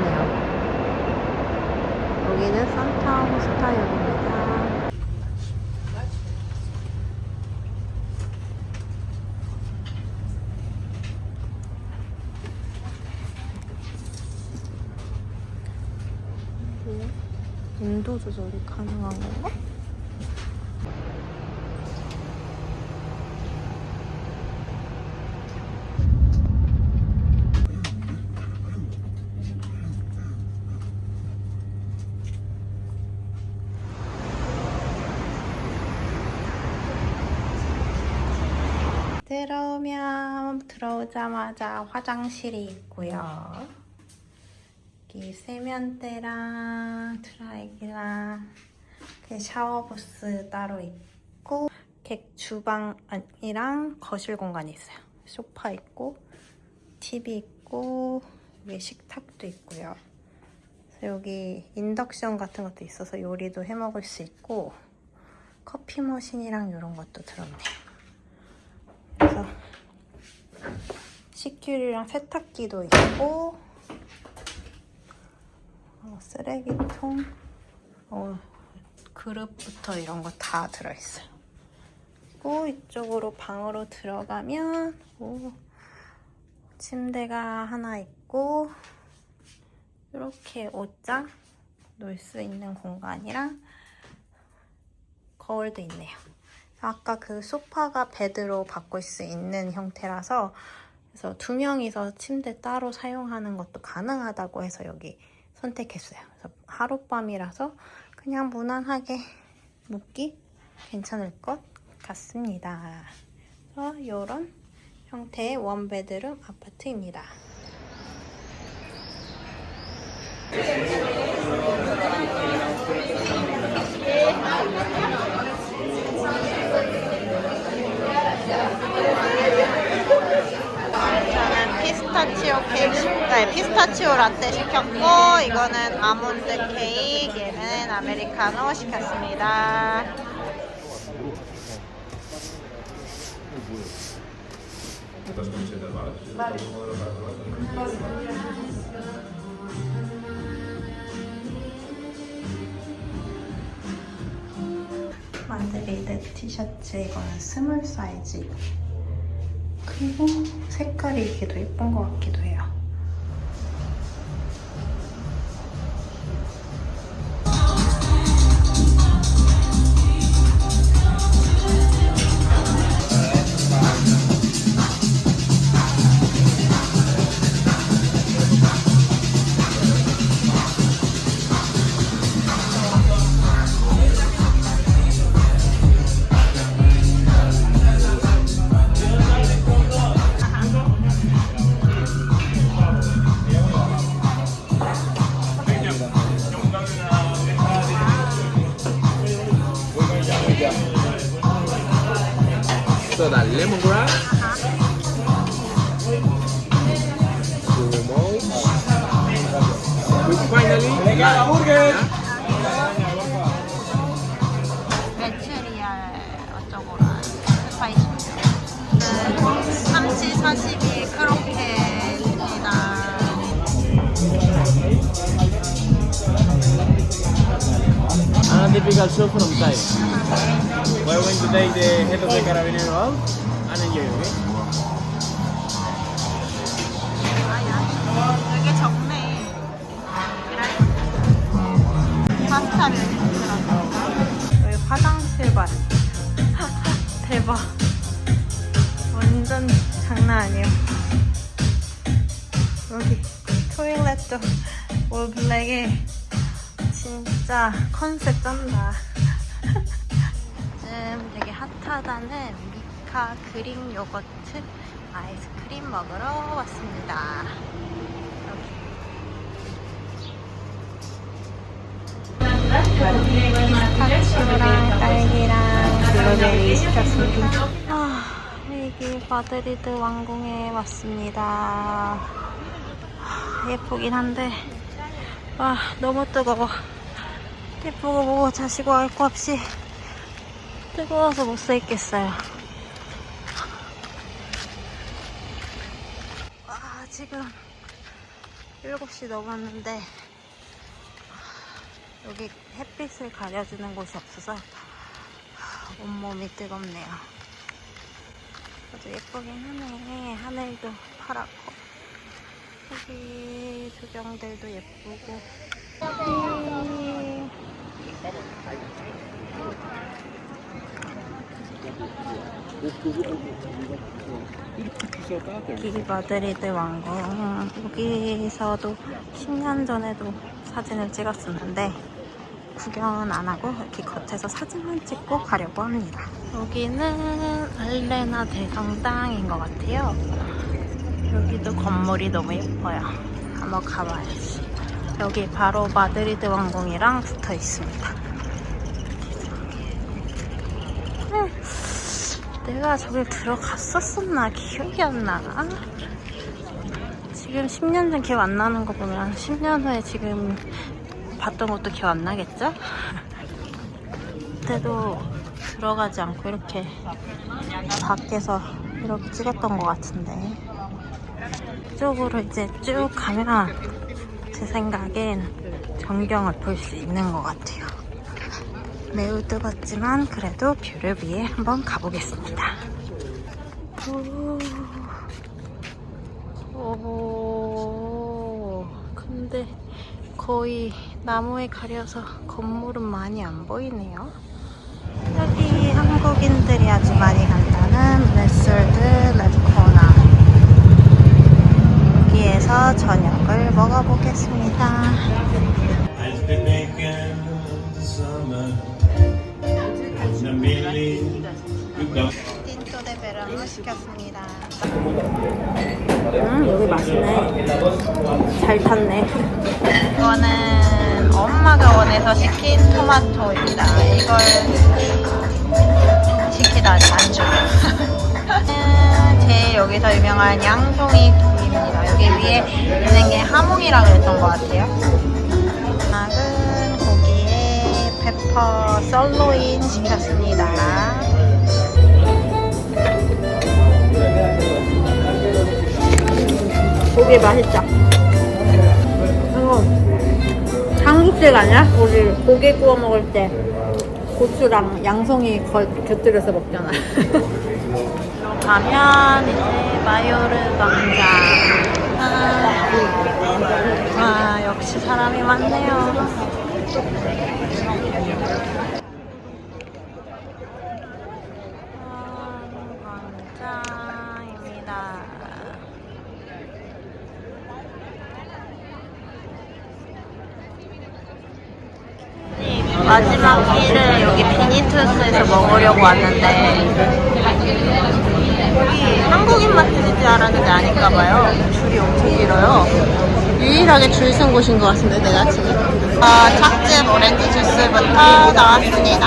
시원하네요. 여기는 산타 호스타역입니다. 온도 조절이 가능한 건가? 들어오자마자 화장실이 있고요. 여기 세면대랑 드라이기랑 샤워 부스 따로 있고, 주방이랑 거실 공간이 있어요. 소파 있고, TV 있고, 여기 식탁도 있고요. 그래서 여기 인덕션 같은 것도 있어서 요리도 해 먹을 수 있고, 커피 머신이랑 이런 것도 들었네요. 그래서 식기류랑 세탁기도 있고, 쓰레기통, 그릇부터 이런 거 다 들어있어요. 그리고 이쪽으로 방으로 들어가면 침대가 하나 있고, 이렇게 옷장 놓을 수 있는 공간이랑 거울도 있네요. 아까 그 소파가 베드로 바꿀 수 있는 형태라서, 그래서 2명이서 침대 따로 사용하는 것도 가능하다고 해서 여기 선택했어요. 그래서 하룻밤이라서 그냥 무난하게 묵기 괜찮을 것 같습니다. 그래서 이런 형태의 원베드룸 아파트입니다. 저는 피스타치오 라떼 시켰고, 이거는 아몬드 케이크, 얘는 아메리카노 시켰습니다. 마드리드 티셔츠, 이거는 스몰 사이즈. 그리고 색깔이 이게 더 예쁜 것 같기도 해요. So that lemongrass, we finally 메추리알 어쩌고라 스파이시. 참치 사시미 크로켓입니다. a typical show from Thai. We're going to take the head of the carabinero out and enjoy, okay? 되게 적네. 파스타를 들었어. 여기 화장실 봐. 대박. 완전 장난 아니에요. 여기 토일렛도 올 블랙에 진짜 컨셉 쩐다. 요즘 되게 핫하다는 미카 그릭 요거트 아이스크림 먹으러 왔습니다. 피스타치오랑 딸기랑 블루베리 시켰습니다. 여기 마드리드 왕궁에 왔습니다. 예쁘긴 한데 너무 뜨거워. 예쁘고 뭐고 자시고 할 거 없이 뜨거워서 못 서 있겠어요. 지금 7시 넘었는데 여기 햇빛을 가려주는 곳이 없어서 온몸이 뜨겁네요. 그래도 예쁘긴 하네. 하늘도 파랗고 여기 조경들도 예쁘고. 여기 마드리드 왕궁. 여기서도 10년 전에도 사진을 찍었었는데 구경은 안 하고 이렇게 겉에서 사진만 찍고 가려고 합니다. 여기는 알레나 대성당인 것 같아요. 여기도 건물이 너무 예뻐요. 한번 가봐야지. 여기 바로 마드리드 왕궁이랑 붙어 있습니다. 내가 저길 들어갔었었나? 기억이 안 나. 지금 10년 전 기억 안 나는 거 보면 10년 후에 지금 봤던 것도 기억 안 나겠죠? 그때도 들어가지 않고 이렇게 밖에서 이렇게 찍었던 것 같은데 이쪽으로 이제 쭉 가면 제 생각엔 전경을 볼 수 있는 것 같아요. 매우 뜨겁지만 그래도 뷰를 위해 한번 가보겠습니다. 오, 근데 거의 나무에 가려서 건물은 많이 안 보이네요. 여기 한국인들이 아주 많이 간다는 메솔드 레코나. 여기에서 저녁을 먹어보겠습니다. 틴토 데 베라노 시켰습니다. 여기 맛있네. 잘 탔네. 이거는 엄마가 원해서 시킨 토마토입니다. 이걸 시키다니 안주. 제일 여기서 유명한 양송이 두입니다. 여기 위에 있는 게 하몽이라고 했던 것 같아요. 막은 고기에 페퍼 썰로인 시켰습니다. 고기 맛있죠? 이거 한국식 아니야? 우리 고기 구워 먹을 때 고추랑 양송이 곁들여서 먹잖아. 가면 이제 마요르 광장. 역시 사람이 많네요. 광장입니다. 마지막 끼를 여기 비니투스에서 먹으려고 왔는데 여기 한국인 마트인 줄 알았는데 아닌가봐요. 줄이 엄청 길어요. 유일하게 줄 쓴 곳인 것 같은데 내가 지금. 착즙 오렌지 주스부터 나왔습니다.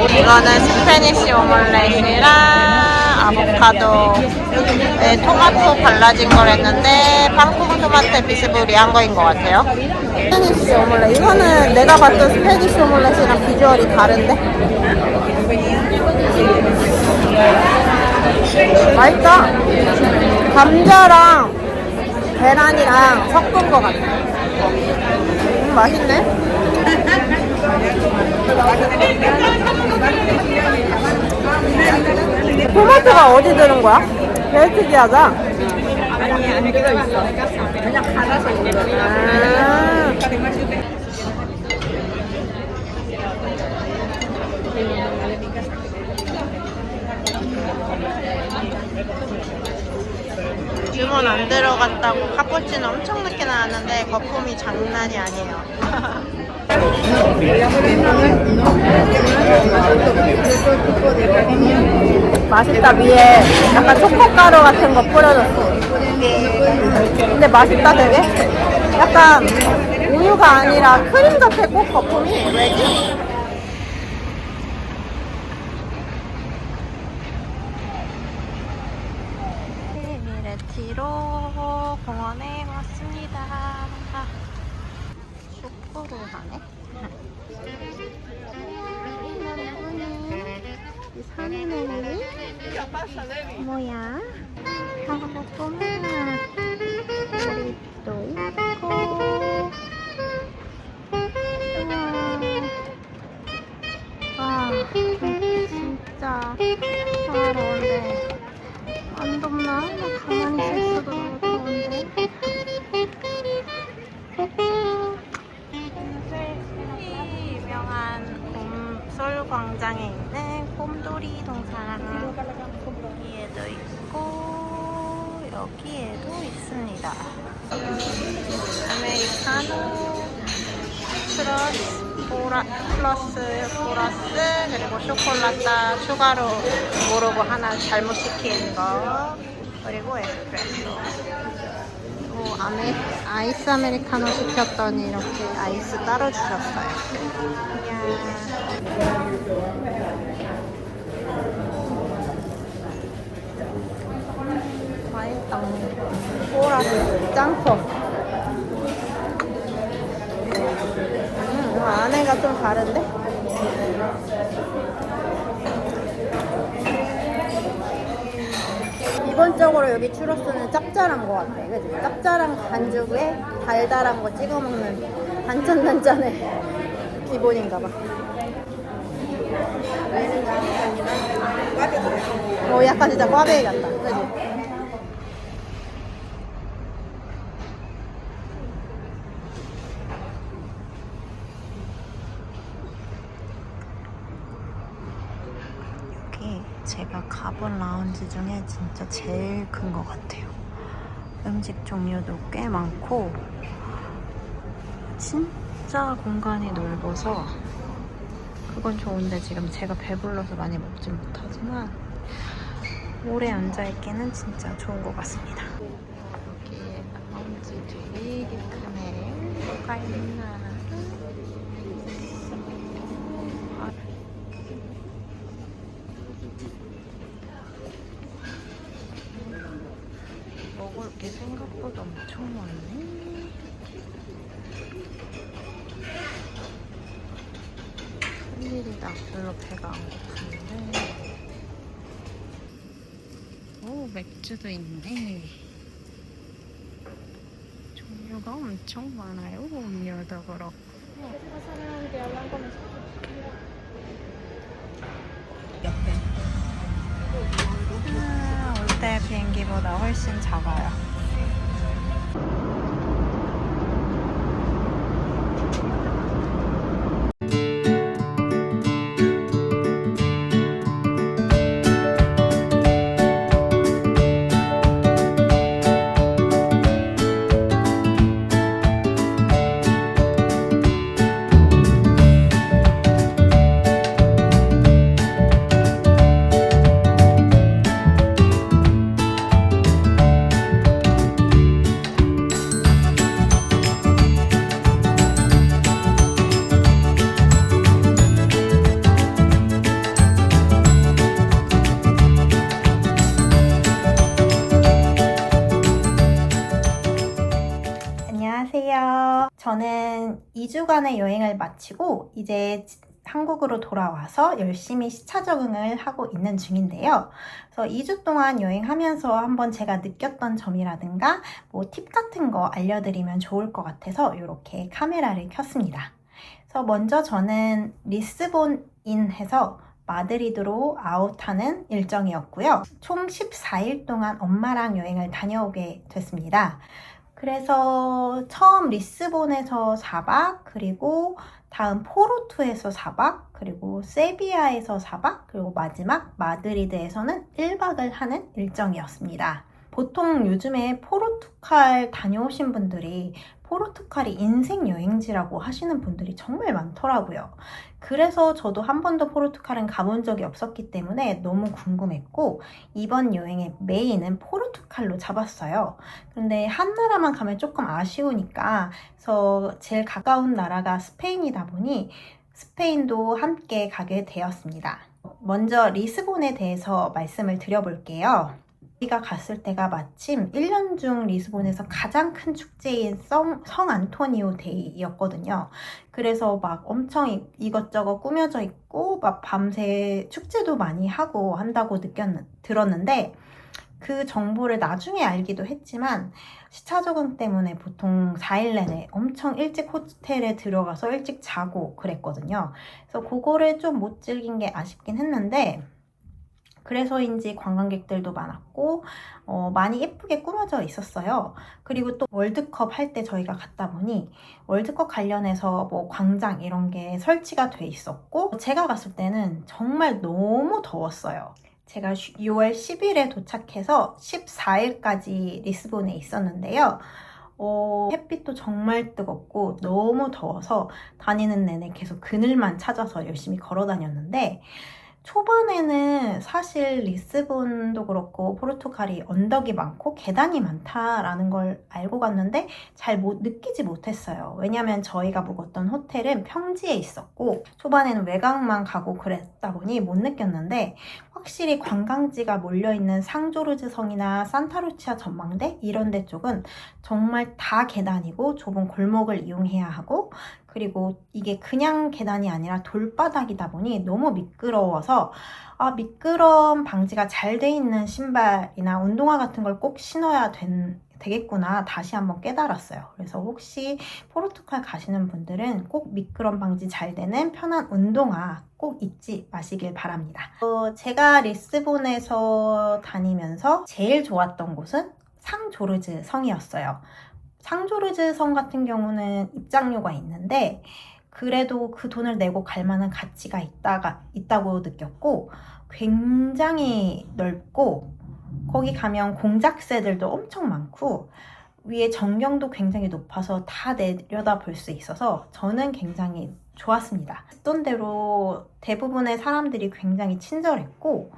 이거는 스페니쉬 오믈렛이랑 아보카도에 토마토 발라진 거랬는데 방콕 토마토 비스무리한 거인 것 같아요. 스페니쉬 오믈렛. 이거는 내가 봤던 스페니쉬 오믈렛이랑 비주얼이 다른데? 맛있다. 감자랑 계란이랑 섞은 것 같아. 맛있네. 토마토가 어디 들은 거야? 되게 특이하다. 아니, 안에 들어있어. 그냥 갈아서 있는 거야. 주문 안 들어갔다고 카푸치노 엄청 늦게 나왔는데 거품이 장난이 아니에요. 맛있다. 위에 약간 초코가루 같은 거 뿌려줬어. 근데 맛있다 되게. 약간 우유가 아니라 크림 같아. 꼭 거품이 왜지? 미레티로 공원에 왔습니다. 축구를 하네. 이 산에는 뭐야? 하고구나. 우리 또 광장에 있는 곰돌이 동상 여기에도 있고 여기에도 있습니다. 아메리카노 플러스 그리고 쇼콜라따 추가로 모르고 하나 잘못 시킨 거 그리고 에스프레소 그리고 아이스 아메리카노 시켰더니 이렇게 아이스 따로 주셨어요. 이야. 과일빵 보라스 짱커 안에가 좀 다른데? 기본적으로 여기 추러스는 짭짤한 것 같아. 그치? 짭짤한 반죽에 달달한 거 찍어 먹는 단짠단짠의 기본인가 봐. 약간 진짜 꽈배기 같다. 그치? 제가 가본 라운지 중에 진짜 제일 큰 것 같아요. 음식 종류도 꽤 많고 진짜 공간이 넓어서 그건 좋은데 지금 제가 배불러서 많이 먹진 못하지만 오래 앉아있기는 진짜 좋은 것 같습니다. 여기에 라운지 되게 크네. 뭐가 있나. 먹을 게 생각보다 엄청 많네. 큰일이다. 별로 배가 안 고픈데. 오, 맥주도 있네. 종류가 엄청 많아요. 음료도 그렇고. 올 때 비행기보다 훨씬 작아요. 안녕하세요. 저는 2주간의 여행을 마치고 이제 한국으로 돌아와서 열심히 시차 적응을 하고 있는 중인데요. 그래서 2주 동안 여행하면서 한번 제가 느꼈던 점이라든가 뭐 팁 같은 거 알려드리면 좋을 것 같아서 이렇게 카메라를 켰습니다. 그래서 먼저 저는 리스본인해서 마드리드로 아웃하는 일정이었고요. 총 14일 동안 엄마랑 여행을 다녀오게 됐습니다. 그래서 처음 리스본에서 4박, 그리고 다음 포르투에서 4박, 그리고 세비야에서 4박, 그리고 마지막 마드리드에서는 1박을 하는 일정이었습니다. 보통 요즘에 포르투갈 다녀오신 분들이 포르투갈이 인생 여행지라고 하시는 분들이 정말 많더라고요. 그래서 저도 한 번도 포르투갈은 가본 적이 없었기 때문에 너무 궁금했고 이번 여행의 메인은 포르투갈로 잡았어요. 그런데 한 나라만 가면 조금 아쉬우니까 그래서 제일 가까운 나라가 스페인이다 보니 스페인도 함께 가게 되었습니다. 먼저 리스본에 대해서 말씀을 드려볼게요. 우리가 갔을 때가 마침 1년 중 리스본에서 가장 큰 축제인 성 안토니오 데이였거든요. 그래서 막 엄청 이것저것 꾸며져 있고 막 밤새 축제도 많이 하고 한다고 들었는데 그 정보를 나중에 알기도 했지만 시차 적응 때문에 보통 4일 내내 엄청 일찍 호텔에 들어가서 일찍 자고 그랬거든요. 그래서 그거를 좀 못 즐긴 게 아쉽긴 했는데 그래서인지 관광객들도 많았고 많이 예쁘게 꾸며져 있었어요. 그리고 또 월드컵 할 때 저희가 갔다 보니 월드컵 관련해서 뭐 광장 이런 게 설치가 돼 있었고, 제가 갔을 때는 정말 너무 더웠어요. 제가 6월 10일에 도착해서 14일까지 리스본에 있었는데요. 햇빛도 정말 뜨겁고 너무 더워서 다니는 내내 계속 그늘만 찾아서 열심히 걸어 다녔는데, 초반에는 사실 리스본도 그렇고 포르투갈이 언덕이 많고 계단이 많다라는 걸 알고 갔는데 잘 느끼지 못했어요. 왜냐면 저희가 묵었던 호텔은 평지에 있었고 초반에는 외곽만 가고 그랬다 보니 못 느꼈는데, 확실히 관광지가 몰려있는 상조르즈 성이나 산타루치아 전망대 이런 데 쪽은 정말 다 계단이고 좁은 골목을 이용해야 하고, 그리고 이게 그냥 계단이 아니라 돌바닥이다 보니 너무 미끄러워서 미끄럼 방지가 잘 돼 있는 신발이나 운동화 같은 걸 꼭 신어야 되겠구나 다시 한번 깨달았어요. 그래서 혹시 포르투갈 가시는 분들은 꼭 미끄럼 방지 잘 되는 편한 운동화 꼭 잊지 마시길 바랍니다. 제가 리스본에서 다니면서 제일 좋았던 곳은 상조르즈 성이었어요. 상조르즈 성 같은 경우는 입장료가 있는데 그래도 그 돈을 내고 갈 만한 가치가 있다고 느꼈고, 굉장히 넓고 거기 가면 공작새들도 엄청 많고 위에 전경도 굉장히 높아서 다 내려다 볼 수 있어서 저는 굉장히 좋았습니다. 듣던 대로 대부분의 사람들이 굉장히 친절했고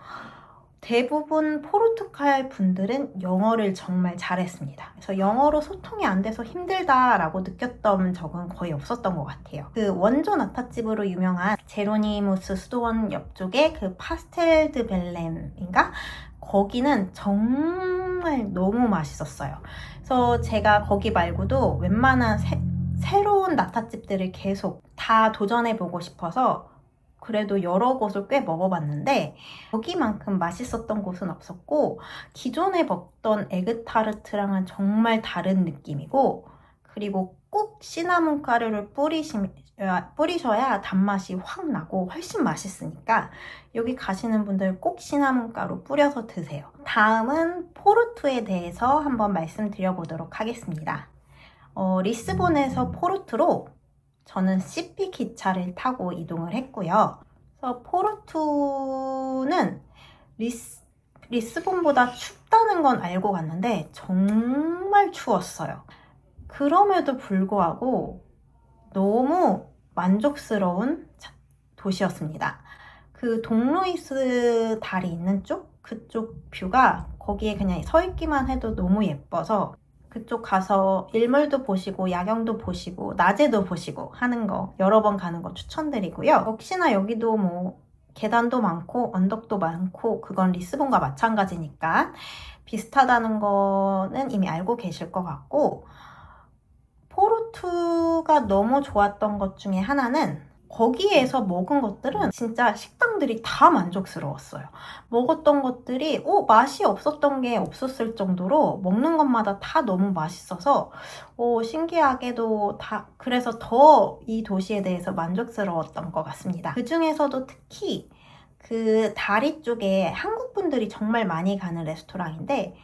대부분 포르투갈 분들은 영어를 정말 잘했습니다. 그래서 영어로 소통이 안 돼서 힘들다라고 느꼈던 적은 거의 없었던 것 같아요. 그 원조 나타집으로 유명한 제로니무스 수도원 옆쪽에 그 파스텔 드 벨렘인가? 거기는 정말 너무 맛있었어요. 그래서 제가 거기 말고도 웬만한 새로운 나타집들을 계속 다 도전해보고 싶어서 그래도 여러 곳을 꽤 먹어봤는데 여기만큼 맛있었던 곳은 없었고, 기존에 먹던 에그타르트랑은 정말 다른 느낌이고, 그리고 꼭 시나몬 가루를 뿌리셔야 단맛이 확 나고 훨씬 맛있으니까 여기 가시는 분들 꼭 시나몬 가루 뿌려서 드세요. 다음은 포르투에 대해서 한번 말씀드려보도록 하겠습니다. 리스본에서 포르투로 저는 CP 기차를 타고 이동을 했고요. 그래서 포르투는 리스본보다 춥다는 건 알고 갔는데 정말 추웠어요. 그럼에도 불구하고 너무 만족스러운 도시였습니다. 그 동루이스 다리 있는 그쪽 뷰가 거기에 그냥 서 있기만 해도 너무 예뻐서 그쪽 가서 일몰도 보시고 야경도 보시고 낮에도 보시고 하는 거 여러 번 가는 거 추천드리고요. 역시나 여기도 뭐 계단도 많고 언덕도 많고 그건 리스본과 마찬가지니까 비슷하다는 거는 이미 알고 계실 것 같고, 포르투가 너무 좋았던 것 중에 하나는 거기에서 먹은 것들은 진짜 식당들이 다 만족스러웠어요. 먹었던 것들이 맛이 없었던 게 없었을 정도로 먹는 것마다 다 너무 맛있어서 신기하게도 그래서 더 이 도시에 대해서 만족스러웠던 것 같습니다. 그 중에서도 특히 그 다리 쪽에 한국 분들이 정말 많이 가는 레스토랑인데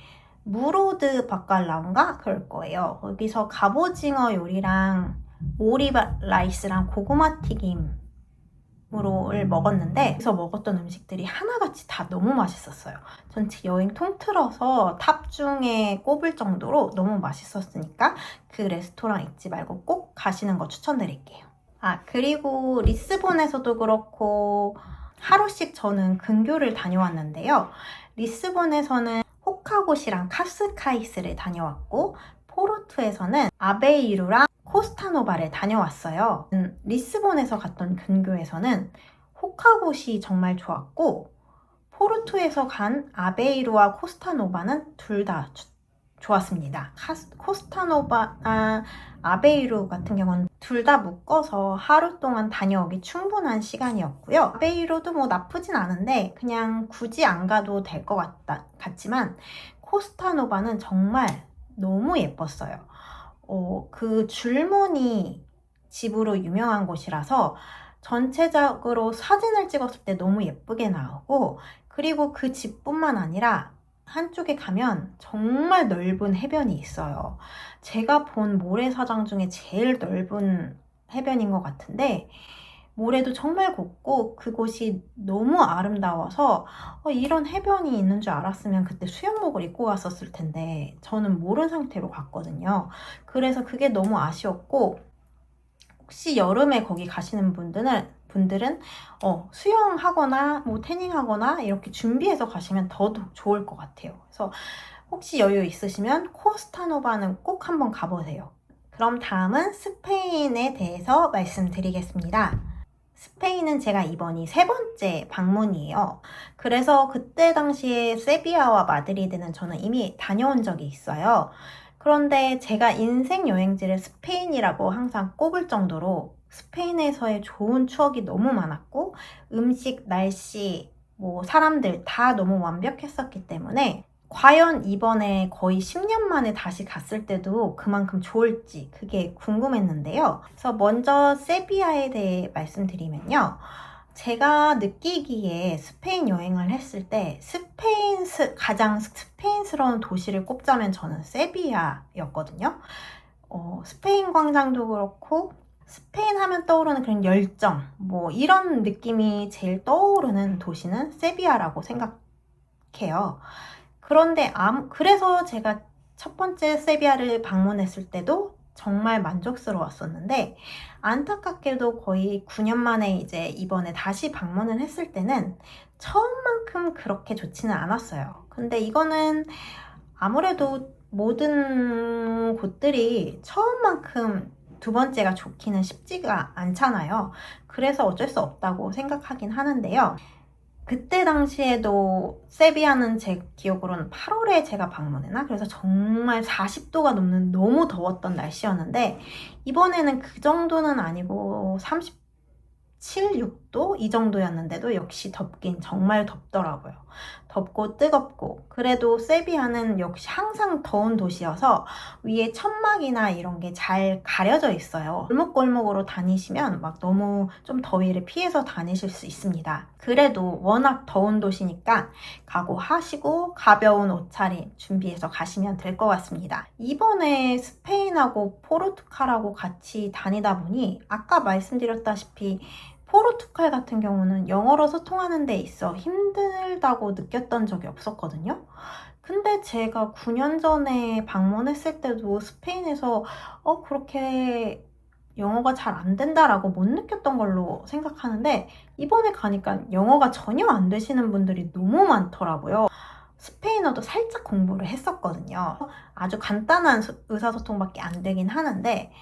무로드 바칼라온가 그럴 거예요. 거기서 갑오징어 요리랑 오리 라이스랑 고구마 튀김을 먹었는데 거기서 먹었던 음식들이 하나같이 다 너무 맛있었어요. 전체 여행 통틀어서 탑 중에 꼽을 정도로 너무 맛있었으니까 그 레스토랑 잊지 말고 꼭 가시는 거 추천드릴게요. 그리고 리스본에서도 그렇고 하루씩 저는 근교를 다녀왔는데요. 리스본에서는 호카고시랑 카스카이스를 다녀왔고 포르투에서는 아베이루랑 코스타노바를 다녀왔어요. 리스본에서 갔던 근교에서는 호카고시 정말 좋았고 포르투에서 간 아베이루와 코스타노바는 둘 다 좋았습니다. 코스타노바나 아베이루 같은 경우는 둘 다 묶어서 하루 동안 다녀오기 충분한 시간이었고요. 아베이루도 뭐 나쁘진 않은데 그냥 굳이 안 가도 될 것 같지만 코스타노바는 정말 너무 예뻤어요. 그 줄무늬 집으로 유명한 곳이라서 전체적으로 사진을 찍었을 때 너무 예쁘게 나오고, 그리고 그 집뿐만 아니라 한쪽에 가면 정말 넓은 해변이 있어요. 제가 본 모래사장 중에 제일 넓은 해변인 것 같은데 모래도 정말 곱고 그곳이 너무 아름다워서 이런 해변이 있는 줄 알았으면 그때 수영복을 입고 갔었을 텐데 저는 모른 상태로 갔거든요. 그래서 그게 너무 아쉬웠고 혹시 여름에 거기 가시는 분들은 수영하거나 뭐 태닝하거나 이렇게 준비해서 가시면 더더욱 좋을 것 같아요. 그래서 혹시 여유 있으시면 코스타노바는 꼭 한번 가보세요. 그럼 다음은 스페인에 대해서 말씀드리겠습니다. 스페인은 제가 이번이 3번째 방문이에요. 그래서 그때 당시에 세비야와 마드리드는 저는 이미 다녀온 적이 있어요. 그런데 제가 인생 여행지를 스페인이라고 항상 꼽을 정도로 스페인에서의 좋은 추억이 너무 많았고 음식, 날씨, 뭐 사람들 다 너무 완벽했었기 때문에 과연 이번에 거의 10년 만에 다시 갔을 때도 그만큼 좋을지 그게 궁금했는데요. 그래서 먼저 세비야에 대해 말씀드리면요. 제가 느끼기에 스페인 여행을 했을 때 가장 스페인스러운 도시를 꼽자면 저는 세비야였거든요. 스페인 광장도 그렇고 스페인 하면 떠오르는 그런 열정 뭐 이런 느낌이 제일 떠오르는 도시는 세비야라고 생각해요. 그런데 그래서 제가 첫 번째 세비야를 방문했을 때도 정말 만족스러웠었는데 안타깝게도 거의 9년 만에 이제 이번에 다시 방문을 했을 때는 처음만큼 그렇게 좋지는 않았어요. 근데 이거는 아무래도 모든 곳들이 처음만큼 두 번째가 좋기는 쉽지가 않잖아요. 그래서 어쩔 수 없다고 생각하긴 하는데요. 그때 당시에도 세비야는 제 기억으로는 8월에 제가 방문했나? 그래서 정말 40도가 넘는 너무 더웠던 날씨였는데 이번에는 그 정도는 아니고 37, 6도 이 정도였는데도 역시 덥긴 정말 덥더라고요. 덥고 뜨겁고 그래도 세비야는 역시 항상 더운 도시여서 위에 천막이나 이런 게 잘 가려져 있어요. 골목골목으로 다니시면 막 너무 좀 더위를 피해서 다니실 수 있습니다. 그래도 워낙 더운 도시니까 각오하시고 가벼운 옷차림 준비해서 가시면 될 것 같습니다. 이번에 스페인하고 포르투갈하고 같이 다니다 보니 아까 말씀드렸다시피 포르투갈 같은 경우는 영어로 소통하는 데 있어 힘들다고 느꼈던 적이 없었거든요. 근데 제가 9년 전에 방문했을 때도 스페인에서 그렇게 영어가 잘 안 된다라고 못 느꼈던 걸로 생각하는데 이번에 가니까 영어가 전혀 안 되시는 분들이 너무 많더라고요. 스페인어도 살짝 공부를 했었거든요. 아주 간단한 의사소통밖에 안 되긴 하는데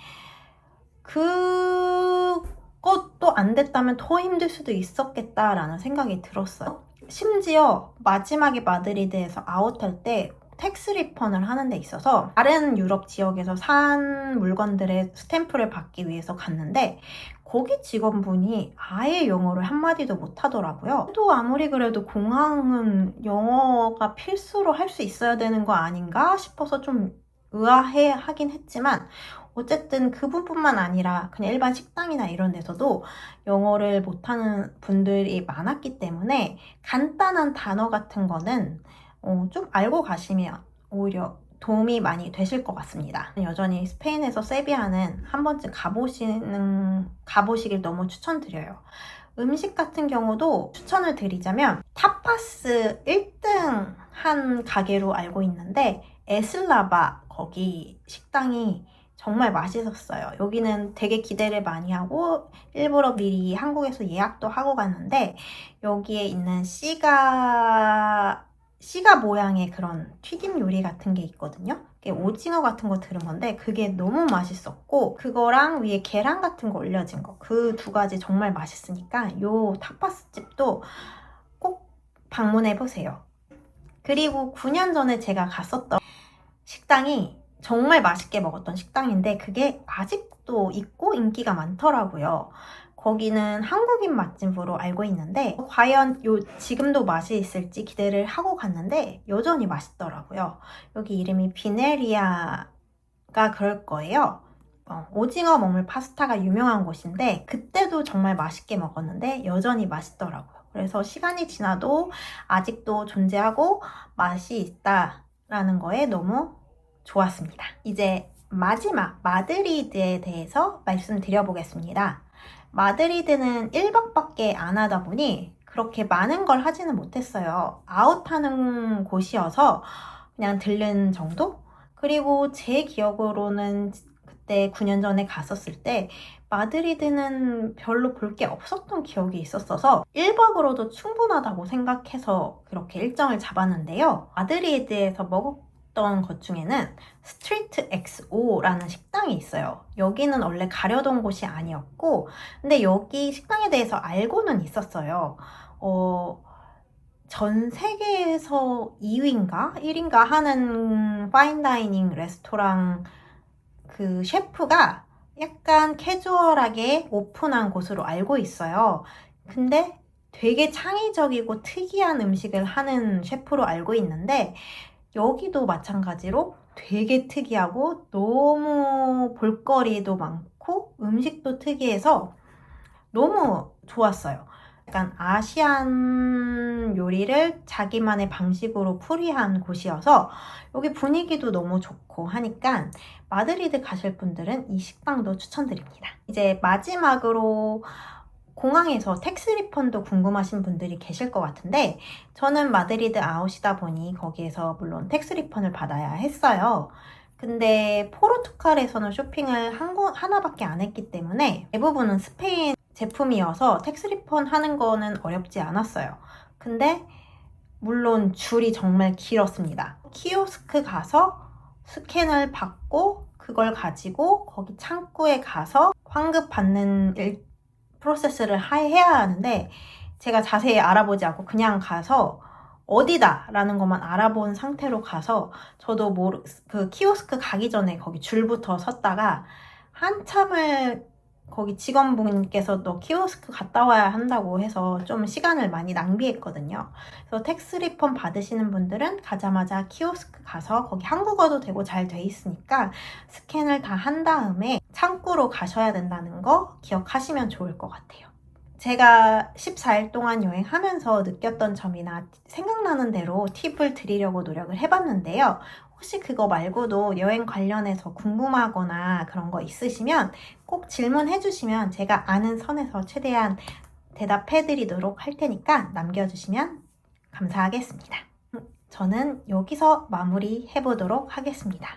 그것도 안 됐다면 더 힘들 수도 있었겠다라는 생각이 들었어요. 심지어 마지막에 마드리드에서 아웃할 때 텍스 리펀을 하는 데 있어서 다른 유럽 지역에서 산 물건들의 스탬프를 받기 위해서 갔는데 거기 직원분이 아예 영어를 한마디도 못하더라고요. 또 아무리 그래도 공항은 영어가 필수로 할 수 있어야 되는 거 아닌가 싶어서 좀 의아해 하긴 했지만 어쨌든 그분뿐만 아니라 그냥 일반 식당이나 이런 데서도 영어를 못하는 분들이 많았기 때문에 간단한 단어 같은 거는 좀 알고 가시면 오히려 도움이 많이 되실 것 같습니다. 여전히 스페인에서 세비야는 한 번쯤 가보시길 너무 추천드려요. 음식 같은 경우도 추천을 드리자면 타파스 1등 한 가게로 알고 있는데 에슬라바 거기 식당이 정말 맛있었어요. 여기는 되게 기대를 많이 하고 일부러 미리 한국에서 예약도 하고 갔는데 여기에 있는 씨가 모양의 그런 튀김 요리 같은 게 있거든요. 오징어 같은 거 들은 건데 그게 너무 맛있었고 그거랑 위에 계란 같은 거 올려진 거 그 두 가지 정말 맛있으니까 요 타파스 집도 꼭 방문해 보세요. 그리고 9년 전에 제가 갔었던 식당이 정말 맛있게 먹었던 식당인데 그게 아직도 있고 인기가 많더라고요. 거기는 한국인 맛집으로 알고 있는데 과연 지금도 맛이 있을지 기대를 하고 갔는데 여전히 맛있더라고요. 여기 이름이 비네리아가 그럴 거예요. 오징어 머물 파스타가 유명한 곳인데 그때도 정말 맛있게 먹었는데 여전히 맛있더라고요. 그래서 시간이 지나도 아직도 존재하고 맛이 있다라는 거에 너무 좋았습니다. 이제 마지막 마드리드에 대해서 말씀드려보겠습니다. 마드리드는 1박밖에 안 하다 보니 그렇게 많은 걸 하지는 못했어요. 아웃하는 곳이어서 그냥 들른 정도? 그리고 제 기억으로는 그때 9년 전에 갔었을 때 마드리드는 별로 볼 게 없었던 기억이 있었어서 1박으로도 충분하다고 생각해서 그렇게 일정을 잡았는데요. 마드리드에서 먹었던 것 중에는 스트리트 XO라는 식당이 있어요. 여기는 원래 가려던 곳이 아니었고 근데 여기 식당에 대해서 알고는 있었어요. 전 세계에서 2위인가 1위인가 하는 파인다이닝 레스토랑 그 셰프가 약간 캐주얼하게 오픈한 곳으로 알고 있어요. 근데 되게 창의적이고 특이한 음식을 하는 셰프로 알고 있는데 여기도 마찬가지로 되게 특이하고 너무 볼거리도 많고 음식도 특이해서 너무 좋았어요. 약간 아시안 요리를 자기만의 방식으로 풀이한 곳이어서 여기 분위기도 너무 좋고 하니까 마드리드 가실 분들은 이 식당도 추천드립니다. 이제 마지막으로 공항에서 텍스 리펀도 궁금하신 분들이 계실 것 같은데 저는 마드리드 아웃이다 보니 거기에서 물론 텍스 리펀을 받아야 했어요. 근데 포르투갈에서는 쇼핑을 하나밖에 안 했기 때문에 대부분은 스페인 제품이어서 텍스 리펀 하는 거는 어렵지 않았어요. 근데 물론 줄이 정말 길었습니다. 키오스크 가서 스캔을 받고 그걸 가지고 거기 창구에 가서 환급 받는 프로세스를 해야 하는데 제가 자세히 알아보지 않고 그냥 가서 어디다 라는 것만 알아본 상태로 가서 저도 그 키오스크 가기 전에 거기 줄부터 섰다가 한참을 거기 직원분께서 너 키오스크 갔다 와야 한다고 해서 좀 시간을 많이 낭비했거든요. 그래서 텍스 리펀 받으시는 분들은 가자마자 키오스크 가서 거기 한국어도 되고 잘 돼 있으니까 스캔을 다 한 다음에 창구로 가셔야 된다는 거 기억하시면 좋을 것 같아요. 제가 14일 동안 여행하면서 느꼈던 점이나 생각나는 대로 팁을 드리려고 노력을 해봤는데요. 혹시 그거 말고도 여행 관련해서 궁금하거나 그런 거 있으시면 꼭 질문해 주시면 제가 아는 선에서 최대한 대답해 드리도록 할 테니까 남겨주시면 감사하겠습니다. 저는 여기서 마무리 해보도록 하겠습니다.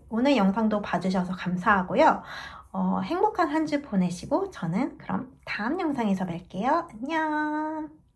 오늘 영상도 봐주셔서 감사하고요. 행복한 한 주 보내시고 저는 그럼 다음 영상에서 뵐게요. 안녕.